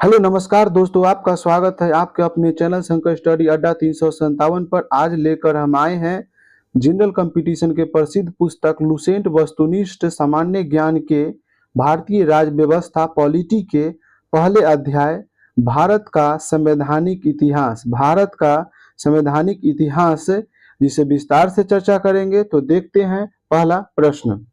Hello नमस्कार दोस्तों, आपका स्वागत है आपके अपने चैनल शंकर स्टडी अड्डा 357 पर। आज लेकर हम आए हैं जनरल कंपटीशन के प्रसिद्ध पुस्तक लुसेंट वस्तुनिष्ठ सामान्य ज्ञान के भारतीय राज्य व्यवस्था पॉलिटी के पहले अध्याय भारत का संवैधानिक इतिहास। भारत का संवैधानिक इतिहास जिसे विस्तार से चर्चा करेंगे। तो देखते हैं पहला प्रश्न।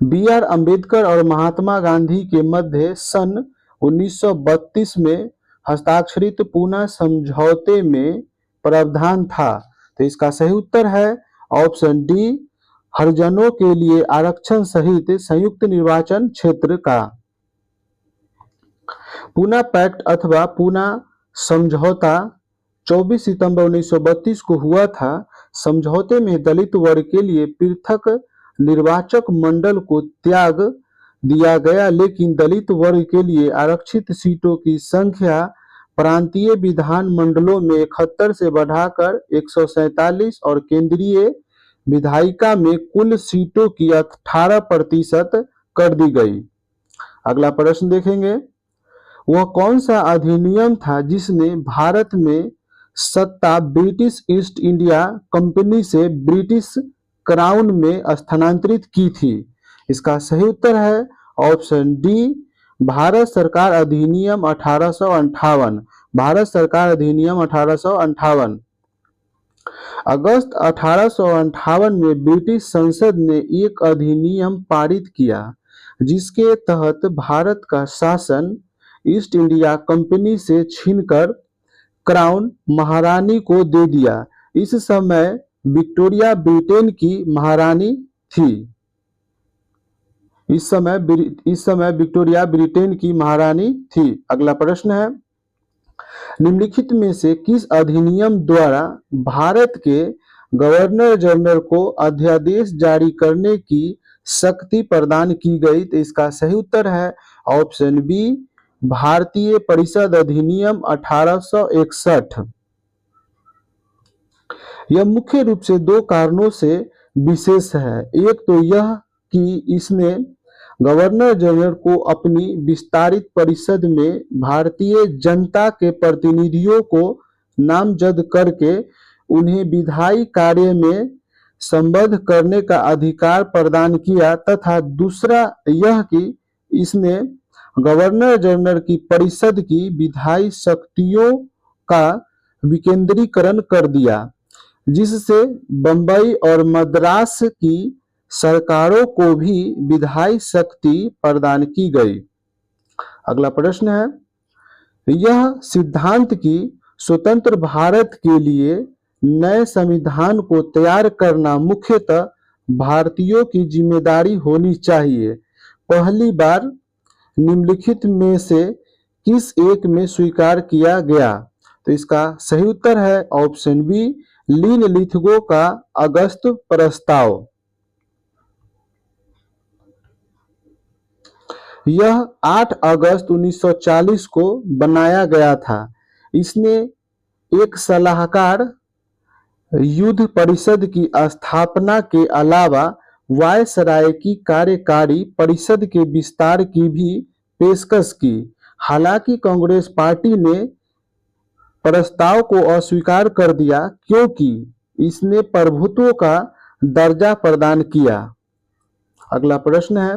बी आर अम्बेडकर और महात्मा गांधी के मध्य सन 1932 में हस्ताक्षरित पूना समझौते में प्रावधान था। तो इसका सही उत्तर है ऑप्शन डी, हरिजनों के लिए आरक्षण सहित संयुक्त निर्वाचन क्षेत्र का। पूना पैक्ट अथवा पूना समझौता 24 सितंबर 1932 को हुआ था। समझौते में दलित वर्ग के लिए पृथक निर्वाचक मंडल को त्याग दिया गया, लेकिन दलित वर्ग के लिए आरक्षित सीटों की संख्या प्रांतीय विधान मंडलों में 71 से बढ़ाकर 147 और केंद्रीय विधायिका में कुल सीटों की 18% कर दी गई। अगला प्रश्न देखेंगे। वह कौन सा अधिनियम था जिसने भारत में सत्ता ब्रिटिश ईस्ट इंडिया कंपनी से ब्रिटिश क्राउन में स्थानांतरित की थी? इसका सही उत्तर है ऑप्शन डी, भारत सरकार अधिनियम 1858। भारत सरकार अधिनियम 1858। अगस्त 1858 में ब्रिटिश संसद ने एक अधिनियम पारित किया जिसके तहत भारत का शासन ईस्ट इंडिया कंपनी से छीनकर क्राउन महारानी को दे दिया। इस समय विक्टोरिया ब्रिटेन की महारानी थी। इस समय विक्टोरिया ब्रिटेन की महारानी थी। अगला प्रश्न है। निम्नलिखित में से किस अधिनियम द्वारा भारत के गवर्नर जनरल को अध्यादेश जारी करने की शक्ति प्रदान की गई? तो इसका सही उत्तर है ऑप्शन बी, भारतीय परिषद अधिनियम 1861। यह मुख्य रूप से दो कारणों से विशेष है। एक तो यह कि इसमें गवर्नर जनरल को अपनी विस्तारित परिषद में भारतीय जनता के प्रतिनिधियों को नामजद करके उन्हें विधायी कार्य में संबद्ध करने का अधिकार प्रदान किया, तथा दूसरा यह कि इसने गवर्नर जनरल की परिषद की विधायी शक्तियों का विकेंद्रीकरण कर दिया, जिससे बंबई और मद्रास की सरकारों को भी विधायी शक्ति प्रदान की गई। अगला प्रश्न है। यह सिद्धांत कि स्वतंत्र भारत के लिए नए संविधान को तैयार करना मुख्यतः भारतीयों की जिम्मेदारी होनी चाहिए, पहली बार निम्नलिखित में से किस एक में स्वीकार किया गया? तो इसका सही उत्तर है ऑप्शन बी, लीन लिथगो का अगस्त प्रस्ताव। यह 8 अगस्त 1940 को बनाया गया था। इसने एक सलाहकार युद्ध परिषद की स्थापना के अलावा वायसराय की कार्यकारी परिषद के विस्तार की भी पेशकश की। हालांकि कांग्रेस पार्टी ने प्रस्ताव को अस्वीकार कर दिया क्योंकि इसने प्रभुत्व का दर्जा प्रदान किया। अगला प्रश्न है।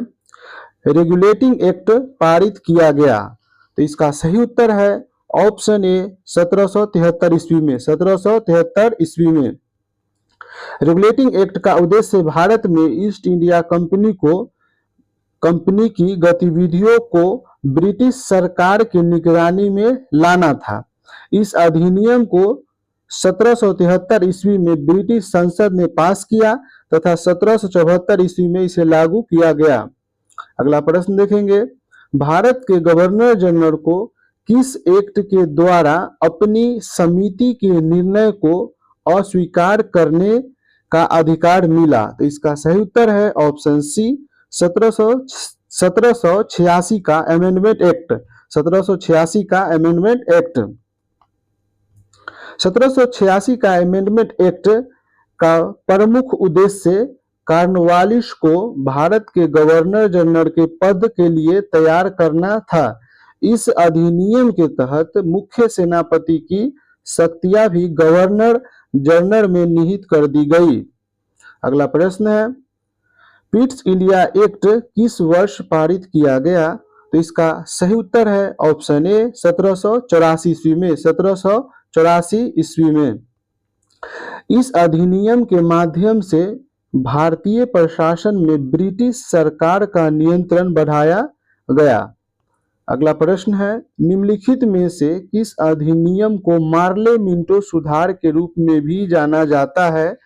रेगुलेटिंग एक्ट पारित किया गया? तो इसका सही उत्तर है ऑप्शन ए, 1773 ईस्वी में। 1773 ईस्वी में रेगुलेटिंग एक्ट का उद्देश्य भारत में ईस्ट इंडिया कंपनी की गतिविधियों को ब्रिटिश सरकार की निगरानी में लाना था। इस अधिनियम को 1773 ईस्वी में ब्रिटिश संसद ने पास किया तथा 1774 ईस्वी में इसे लागू किया गया। अगला प्रश्न देखेंगे। भारत के गवर्नर जनरल को किस एक्ट के द्वारा अपनी समिति के निर्णय को अस्वीकार करने का अधिकार मिला? तो इसका सही उत्तर है ऑप्शन सी, 1786 का अमेंडमेंट एक्ट। 1786 का अमेंडमेंट एक्ट। 1786 का अमेंडमेंट एक्ट का प्रमुख उद्देश्य कॉर्नवालिस को भारत के गवर्नर जनरल के पद के लिए तैयार करना था। इस अधिनियम के तहत मुख्य सेनापति की शक्तियां भी गवर्नर जनरल में निहित कर दी गई। अगला प्रश्न है, पिट्स इंडिया एक्ट किस वर्ष पारित किया गया? तो इसका सही उत्तर है ऑप्शन ए 1784 ईस्वी में। 1784 ईस्वी में इस अधिनियम के माध्यम से भारतीय प्रशासन में ब्रिटिश सरकार का नियंत्रण बढ़ाया गया। अगला प्रश्न है, निम्नलिखित में से किस अधिनियम को मार्ले मिंटो सुधार के रूप में भी जाना जाता है?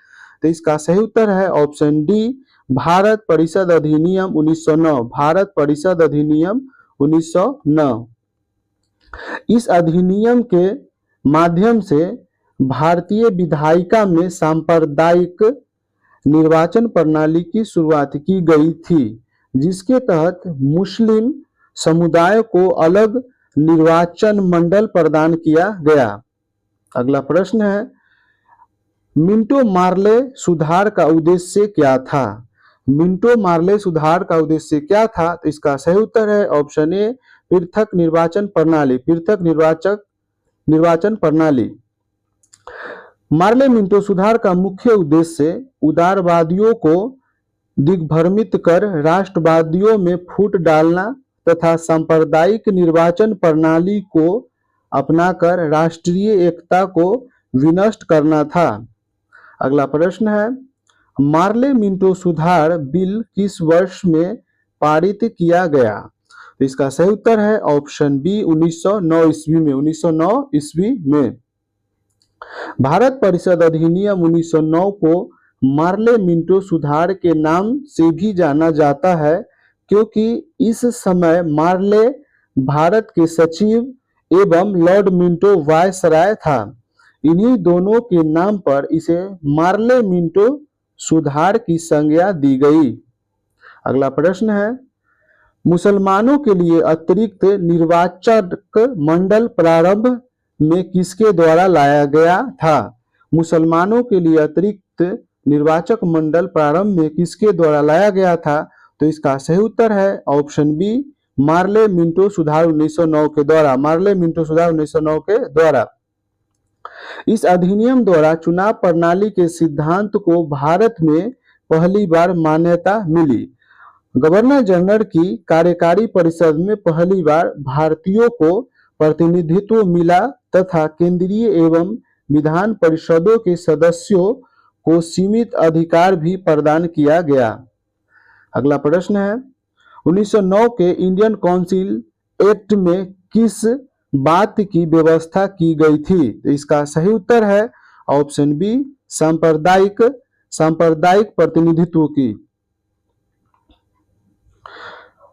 तो इसका सही उत्तर है ऑप्शन डी भारत परिषद अधिनियम 1909। भारत परिषद अधिनियम 1909। इस अधिनियम के माध्यम से भारतीय विधायिका में सांप्रदायिक निर्वाचन प्रणाली की शुरुआत की गई थी, जिसके तहत मुस्लिम समुदाय को अलग निर्वाचन मंडल प्रदान किया गया। अगला प्रश्न है, मिंटो मार्ले सुधार का उद्देश्य क्या था? मिंटो मार्ले सुधार का उद्देश्य क्या था? तो इसका सही उत्तर है ऑप्शन ए पृथक निर्वाचन प्रणाली। पृथक निर्वाचन प्रणाली। मार्ले मिंटो सुधार का मुख्य उद्देश्य उदारवादियों को दिग्भ्रमित कर राष्ट्रवादियों में फूट डालना तथा सांप्रदायिक निर्वाचन प्रणाली को अपनाकर राष्ट्रीय एकता को विनष्ट करना था। अगला प्रश्न है, मार्ले मिंटो सुधार बिल किस वर्ष में पारित किया गया? तो इसका सही उत्तर है ऑप्शन बी 1909 ईस्वी में। 1909 ईस्वी में भारत परिषद अधिनियम 1909 को मार्ले मिंटो सुधार के नाम से भी जाना जाता है, क्योंकि इस समय मार्ले भारत के सचिव एवं लॉर्ड मिंटो वायसराय था। इन्हीं दोनों के नाम पर इसे मार्ले मिंटो सुधार की संज्ञा दी गई। अगला प्रश्न है, मुसलमानों के लिए अतिरिक्त निर्वाचक मंडल प्रारंभ में किसके द्वारा लाया गया था? मुसलमानों के लिए अतिरिक्त निर्वाचक मंडल प्रारंभ में किसके द्वारा लाया गया था? तो इसका सही उत्तर है ऑप्शन बी मार्ले मिंटो सुधार 1909 के द्वारा। मार्ले मिंटो सुधार 1909 के द्वारा। इस अधिनियम द्वारा चुनाव प्रणाली के सिद्धांत को भारत में पहली बार मान्यता मिली। गवर्नर जनरल की कार्यकारी परिषद में पहली बार भारतीयों को प्रतिनिधित्व मिला तथा केंद्रीय एवं विधान परिषदों के सदस्यों को सीमित अधिकार भी प्रदान किया गया। अगला प्रश्न है, 1909 के इंडियन काउंसिल एक्ट में किस बात की व्यवस्था की गई थी? तो इसका सही उत्तर है ऑप्शन बी सांप्रदायिक प्रतिनिधित्व की।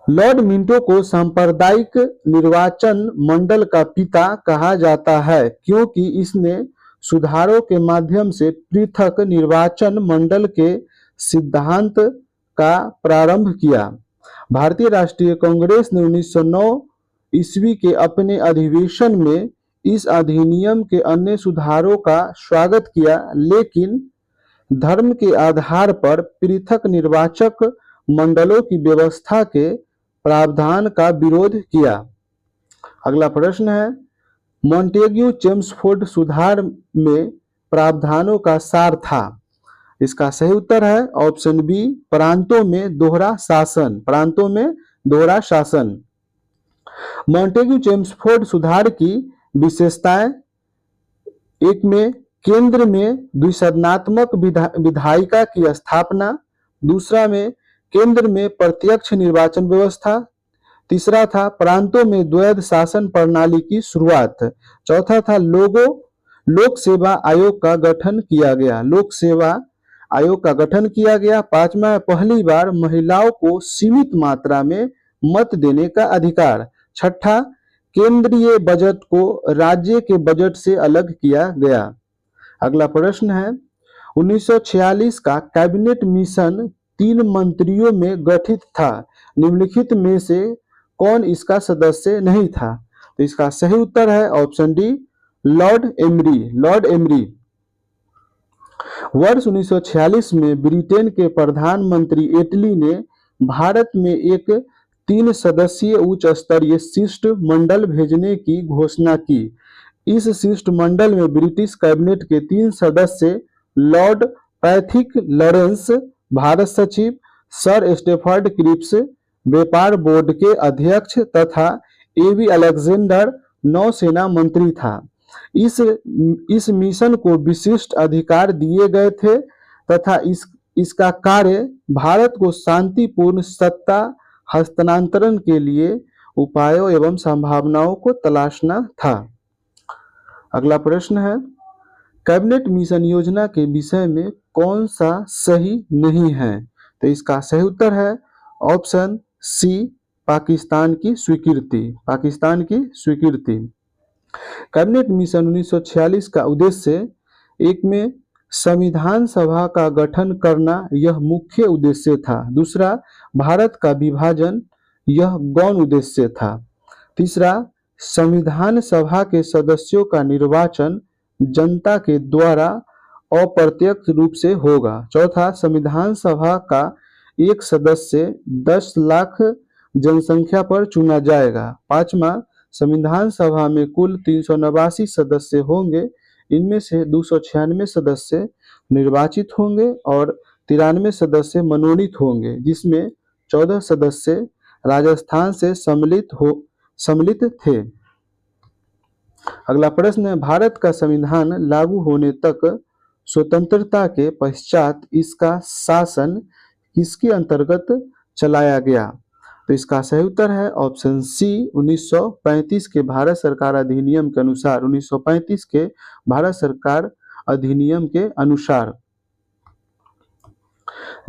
लॉर्ड मिंटो को सांप्रदायिक निर्वाचन मंडल का पिता कहा जाता है, क्योंकि इसने सुधारों के माध्यम से पृथक निर्वाचन मंडल के सिद्धांत का प्रारंभ किया। भारतीय राष्ट्रीय कांग्रेस ने 1909 ईस्वी के अपने अधिवेशन में इस अधिनियम के अन्य सुधारों का स्वागत किया, लेकिन धर्म के आधार पर पृथक निर्वाचक मंडलों की व्यवस्था के प्रावधान का विरोध किया। अगला प्रश्न है, मॉन्टेग्यू चेम्सफोर्ड सुधार में प्रावधानों का सार था। इसका सही उत्तर है ऑप्शन बी प्रांतों में दोहरा शासन। प्रांतों में दोहरा शासन। मॉन्टेग्यू चेम्सफोर्ड सुधार की विशेषताएं, एक में केंद्र में द्विसदनात्मक विधायिका की स्थापना, दूसरा में केंद्र में प्रत्यक्ष निर्वाचन व्यवस्था, तीसरा था प्रांतों में द्वैध शासन प्रणाली की शुरुआत, चौथा था लोक सेवा आयोग का गठन किया गया। लोक सेवा आयोग का गठन किया गया। पांचवा, पहली बार महिलाओं को सीमित मात्रा में मत देने का अधिकार। छठा, केंद्रीय बजट को राज्य के बजट से अलग किया गया। अगला प्रश्न है, 1946 का कैबिनेट मिशन 3 मंत्रियों में गठित था। निम्नलिखित में से कौन इसका सदस्य नहीं था? तो इसका सही उत्तर है option D Lord emery. Lord emery. वर्ष 1946 में ब्रिटेन के प्रधानमंत्री एटली ने भारत में एक 3 सदस्यीय उच्च स्तरीय शिष्टमंडल भेजने की घोषणा की। इस शिष्टमंडल में ब्रिटिश कैबिनेट के 3 सदस्य, लॉर्ड पैथिक लॉरेंस भारत सचिव, सर स्टेफर्ड क्रिप्स व्यापार बोर्ड के अध्यक्ष तथा एवी अलेक्जेंडर नौसेना मंत्री था। इस मिशन को विशिष्ट अधिकार दिए गए थे तथा इसका कार्य भारत को शांतिपूर्ण सत्ता हस्तांतरण के लिए उपायों एवं संभावनाओं को तलाशना था। अगला प्रश्न है, कैबिनेट मिशन योजना के विषय में कौन सा सही नहीं है? तो इसका सही उत्तर है ऑप्शन सी, पाकिस्तान की स्वीकृति। पाकिस्तान की स्वीकृति। कैबिनेट मिशन 1946 का उद्देश्य एक में संविधान सभा का गठन करना, यह मुख्य उद्देश्य था। दूसरा, भारत का विभाजन, यह गौण उद्देश्य था। तीसरा, संविधान सभा के सदस्यों का निर्वाचन जनता के द्वारा अप्रत्यक्ष रूप से होगा। चौथा, संविधान सभा का एक सदस्य 10 लाख जनसंख्या पर चुना जाएगा। पांचवा, संविधान सभा में कुल 389 सदस्य होंगे, इनमें से 296 सदस्य निर्वाचित होंगे और 93 सदस्य मनोनीत होंगे, जिसमें 14 सदस्य राजस्थान से सम्मिलित थे। अगला प्रश्न है, भारत का संविधान लागू होने तक स्वतंत्रता के पश्चात इसका शासन किसके अंतर्गत चलाया गया? तो इसका सही उत्तर है ऑप्शन सी, 1935 के भारत सरकार अधिनियम के अनुसार। 1935 के भारत सरकार अधिनियम के अनुसार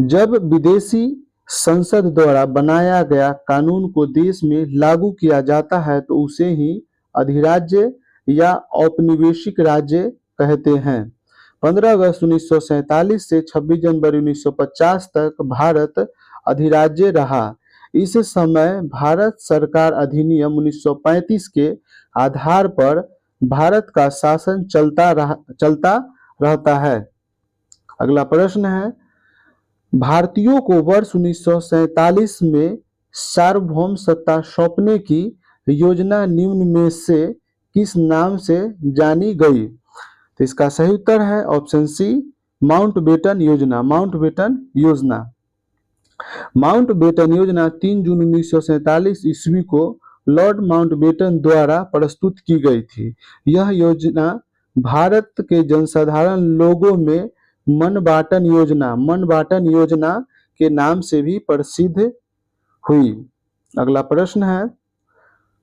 जब विदेशी संसद द्वारा बनाया गया कानून को देश में लागू किया जाता है तो उसे ही अधिराज्य या औपनिवेशिक राज्य कहते हैं। 15 अगस्त 1947 से 26 जनवरी 1950 तक भारत अधिराज्य रहा। इस समय भारत सरकार अधिनियम 1935 के आधार पर भारत का शासन चलता रहता है। अगला प्रश्न है, भारतीयों को वर्ष 1947 में सार्वभौम सत्ता सौंपने की योजना निम्न में से किस नाम से जानी गई? तो इसका सही उत्तर है ऑप्शन सी, माउंटबेटन योजना। माउंटबेटन योजना। माउंटबेटन योजना 3 जून 1947 ईस्वी को लॉर्ड माउंटबेटन द्वारा प्रस्तुत की गई थी। यह योजना भारत के जनसाधारण लोगों में मनबाटन योजना के नाम से भी प्रसिद्ध हुई। अगला प्रश्न है,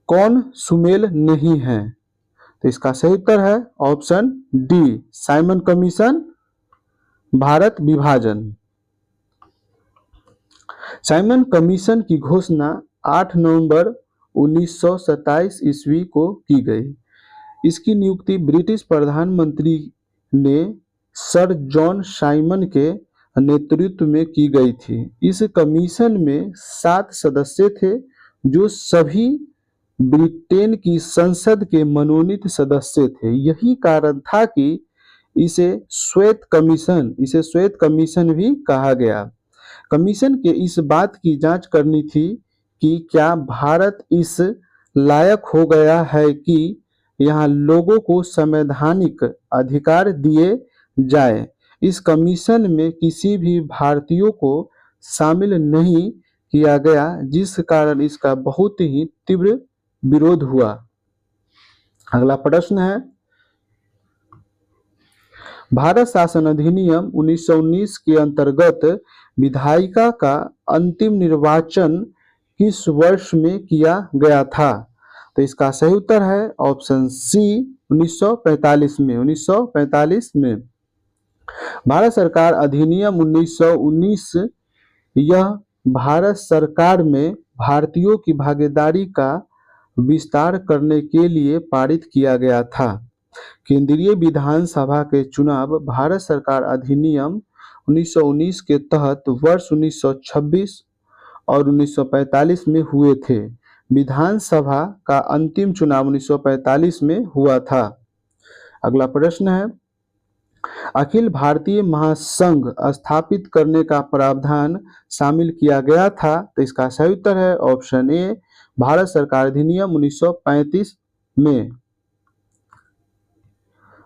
कौन सुमेल नहीं है? तो इसका सही उत्तर है option D, Simon Commission, Bharat विभाजन। साइमन कमीशन की घोषणा 8 नवंबर 1927 ईस्वी को की गई। इसकी नियुक्ति ब्रिटिश प्रधानमंत्री ने सर जॉन साइमन के नेतृत्व में की गई थी। इस कमीशन में 7 सदस्य थे जो सभी ब्रिटेन की संसद के मनोनीत सदस्य थे। यही कारण था कि इसे श्वेत कमीशन भी कहा गया। कमीशन के इस बात की जांच करनी थी कि क्या भारत इस लायक हो गया है कि यहाँ लोगों को संवैधानिक अधिकार दिए जाए। इस कमीशन में किसी भी भारतीयों को शामिल नहीं किया गया, जिस कारण इसका बहुत ही तीव्र विरोध हुआ। अगला प्रश्न है, भारत शासन अधिनियम 1919 के अंतर्गत विधायिका का अंतिम निर्वाचन किस वर्ष में किया गया था? तो इसका सही उत्तर है ऑप्शन सी, 1945 में। 1945 में। भारत सरकार अधिनियम 1919 यह भारत सरकार में भारतीयों की भागीदारी का विस्तार करने के लिए पारित किया गया था। केंद्रीय विधानसभा के चुनाव भारत सरकार अधिनियम 1919 के तहत वर्ष 1926 और 1945 में हुए थे। विधानसभा का अंतिम चुनाव 1945 में हुआ था। अगला प्रश्न है, अखिल भारतीय महासंघ स्थापित करने का प्रावधान शामिल किया गया था? तो इसका सही उत्तर है ऑप्शन ए, भारत सरकार अधिनियम 1935 में।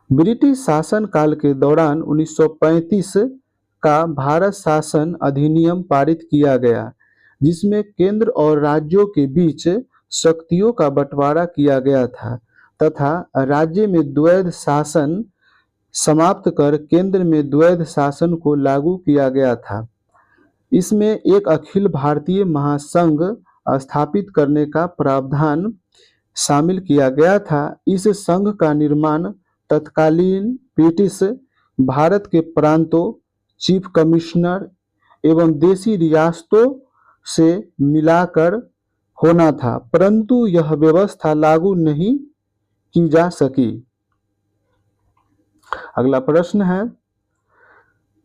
ब्रिटिश शासन काल के दौरान 1935 का भारत शासन अधिनियम पारित किया गया, जिसमें केंद्र और राज्यों के बीच शक्तियों का बंटवारा किया गया था तथा राज्य में द्वैध शासन समाप्त कर केंद्र में द्वैध शासन को लागू किया गया था। इसमें एक अखिल भारतीय महासंघ स्थापित करने का प्रावधान शामिल किया गया था। इस संघ का निर्माण तत्कालीन ब्रिटिश भारत के प्रांतों, चीफ कमिश्नर एवं देशी रियासतों से मिलाकर होना था, परंतु यह व्यवस्था लागू नहीं की जा सकी। अगला प्रश्न है,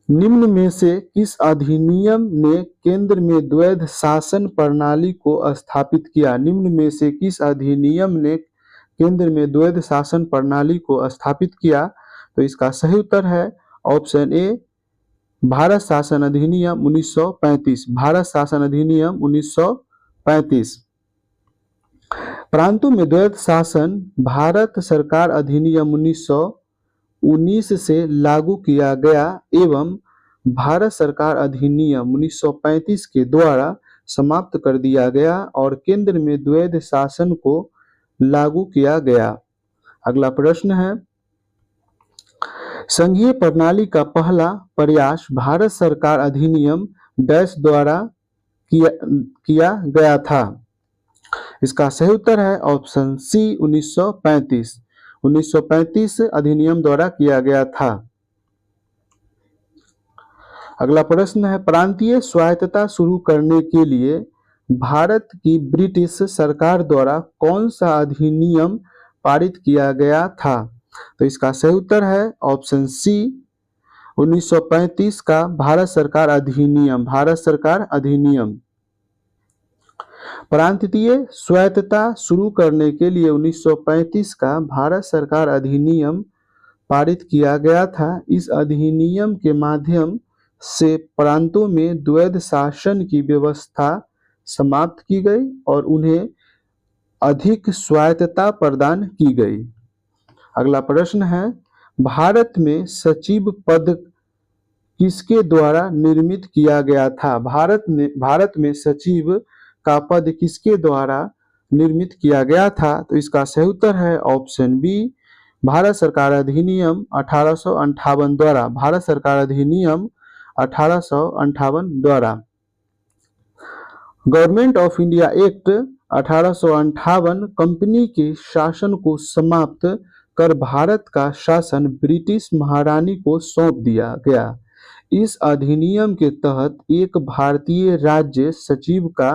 निम्न में से किस अधिनियम ने केंद्र में द्वैध शासन प्रणाली को स्थापित किया? निम्न में से किस अधिनियम ने केंद्र में द्वैध शासन प्रणाली को स्थापित किया? तो इसका सही उत्तर है ऑप्शन ए, भारत शासन अधिनियम 1935। भारत शासन अधिनियम 1935। प्रांतों में द्वैध शासन भारत सरकार अधिनियम 1919 से लागू किया गया एवं भारत सरकार अधिनियम 1935 के द्वारा समाप्त कर दिया गया और केंद्र में द्वैध शासन को लागू किया गया। अगला प्रश्न है, संघीय प्रणाली का पहला प्रयास भारत सरकार अधिनियम डैश द्वारा किया गया था? इसका सही उत्तर है ऑप्शन सी, 1935। 1935 अधिनियम द्वारा किया गया था। अगला प्रश्न है, प्रांतीय स्वायत्तता शुरू करने के लिए भारत की ब्रिटिश सरकार द्वारा कौन सा अधिनियम पारित किया गया था? तो इसका सही उत्तर है ऑप्शन सी, 1935 का भारत सरकार अधिनियम। भारत सरकार अधिनियम। प्रांतीय स्वायत्तता शुरू करने के लिए 1935 का भारत सरकार अधिनियम पारित किया गया था। इस अधिनियम के माध्यम से प्रांतों में द्वैध शासन की व्यवस्था समाप्त की गई और उन्हें अधिक स्वायत्तता प्रदान की गई। अगला प्रश्न है, भारत में सचिव पद किसके द्वारा निर्मित किया गया था? भारत में सचिव का पद किसके द्वारा निर्मित किया गया था? तो इसका सही उत्तर है ऑप्शन बी, भारत सरकार अधिनियम 1858 द्वारा। भारत सरकार अधिनियम 1858 द्वारा। Government of India act 1858 company के शासन को समाप्त कर भारत का शासन ब्रिटिश महारानी को सौंप दिया गया। इस अधिनियम के तहत एक भारतीय राज्य सचिव का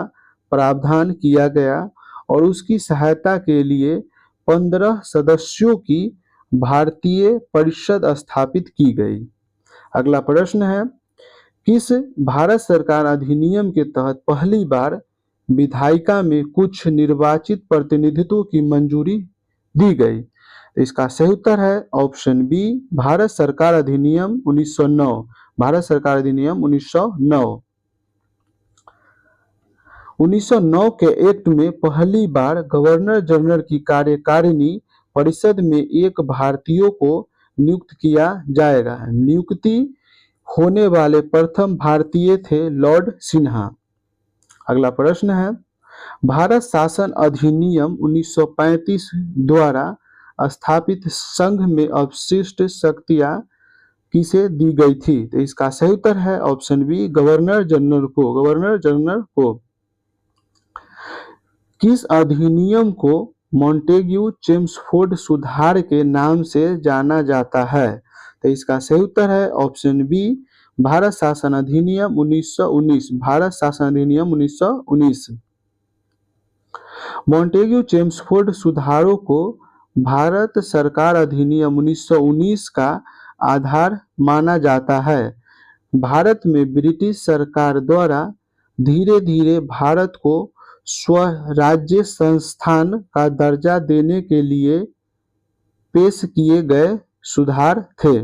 प्रावधान किया गया और उसकी सहायता के लिए 15 सदस्यों की भारतीय परिषद स्थापित की गई। अगला प्रश्न है, किस भारत सरकार अधिनियम के तहत पहली बार विधायिका में कुछ निर्वाचित प्रतिनिधित्व की मंजूरी दी गई? इसका सही उत्तर है ऑप्शन बी, भारत सरकार अधिनियम 1909। भारत सरकार अधिनियम 1909। 1909 के एक्ट में पहली बार गवर्नर जनरल की कार्यकारिणी परिषद में एक भारतीयों को नियुक्त किया जाएगा। नियुक्ति होने वाले प्रथम भारतीय थे लॉर्ड सिन्हा। अगला प्रश्न है, भारत शासन अधिनियम 1935 द्वारा स्थापित संघ में अवशिष्ट शक्तियां किसे दी गई थी? तो इसका सही उत्तर है ऑप्शन बी, गवर्नर जनरल को। गवर्नर जनरल को। किस अधिनियम को मॉन्टेग्यू चेम्सफोर्ड सुधार के नाम से जाना जाता है? तो इसका सही उत्तर है ऑप्शन बी, भारत शासन अधिनियम 1919। भारत शासन अधिनियम 1919। मॉन्टेग्यू चेम्सफोर्ड सुधारों को भारत सरकार अधिनियम 1919 का आधार माना जाता है। भारत में ब्रिटिश सरकार द्वारा धीरे धीरे भारत को स्वराज्य संस्थान का दर्जा देने के लिए पेश किए गए सुधार थे।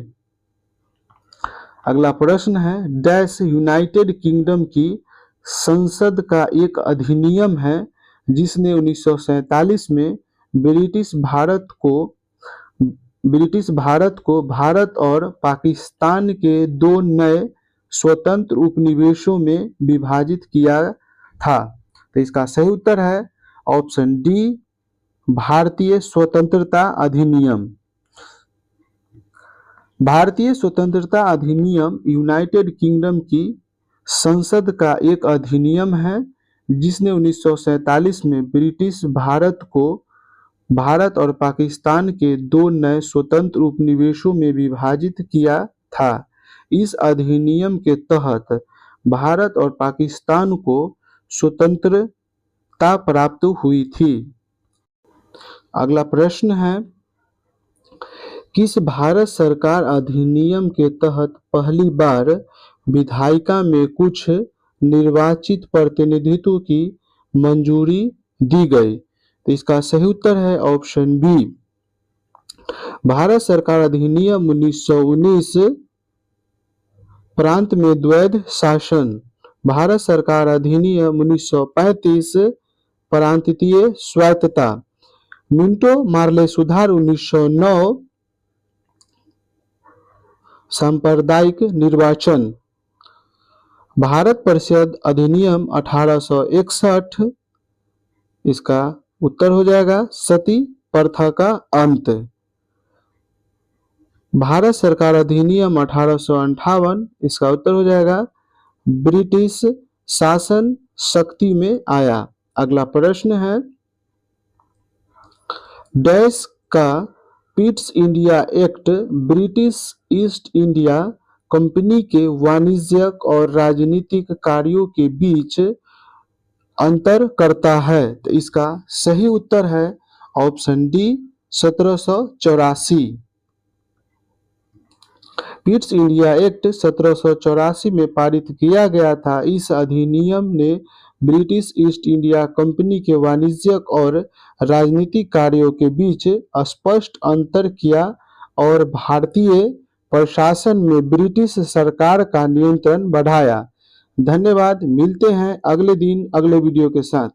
अगला प्रश्न है, डैश यूनाइटेड किंगडम की संसद का एक अधिनियम है जिसने 1947 में ब्रिटिश भारत को भारत और पाकिस्तान के दो नए स्वतंत्र उपनिवेशों में विभाजित किया था। तो इसका सही उत्तर है ऑप्शन डी, भारतीय स्वतंत्रता अधिनियम। भारतीय स्वतंत्रता अधिनियम यूनाइटेड किंगडम की संसद का एक अधिनियम है जिसने 1947 में ब्रिटिश भारत को भारत और पाकिस्तान के दो नए स्वतंत्र उपनिवेशों में विभाजित किया था। इस अधिनियम के तहत भारत और पाकिस्तान को स्वतंत्रता प्राप्त हुई थी। अगला प्रश्न है, किस भारत सरकार अधिनियम के तहत पहली बार विधायिका में कुछ निर्वाचित प्रतिनिधित्व की मंजूरी दी गई? तो इसका सही उत्तर है ऑप्शन बी, भारत सरकार अधिनियम 1919 प्रांत में द्वैध शासन, भारत सरकार अधिनियम 1935 प्रांतीय स्वायत्तता, मिंटो मार्ले सुधार 1909 सांप्रदायिक निर्वाचन, भारत परिषद अधिनियम 1861, इसका उत्तर हो जाएगा सती प्रथा का अंत, भारत सरकार अधिनियम 1858, इसका उत्तर हो जाएगा ब्रिटिश शासन शक्ति में आया। अगला प्रश्न है, डैश का Pitt's India act British east India company के वाणिज्यिक और राजनीतिक कार्यों के बीच अंतर करता है? तो इसका सही उत्तर है option D, 1784। Pitt's India act 1784 में पारित किया गया था। इस अधिनियम ने ब्रिटिश ईस्ट इंडिया कंपनी के वाणिज्यिक और राजनीतिक कार्यों के बीच स्पष्ट अंतर किया और भारतीय प्रशासन में ब्रिटिश सरकार का नियंत्रण बढ़ाया। धन्यवाद, मिलते हैं अगले दिन अगले वीडियो के साथ।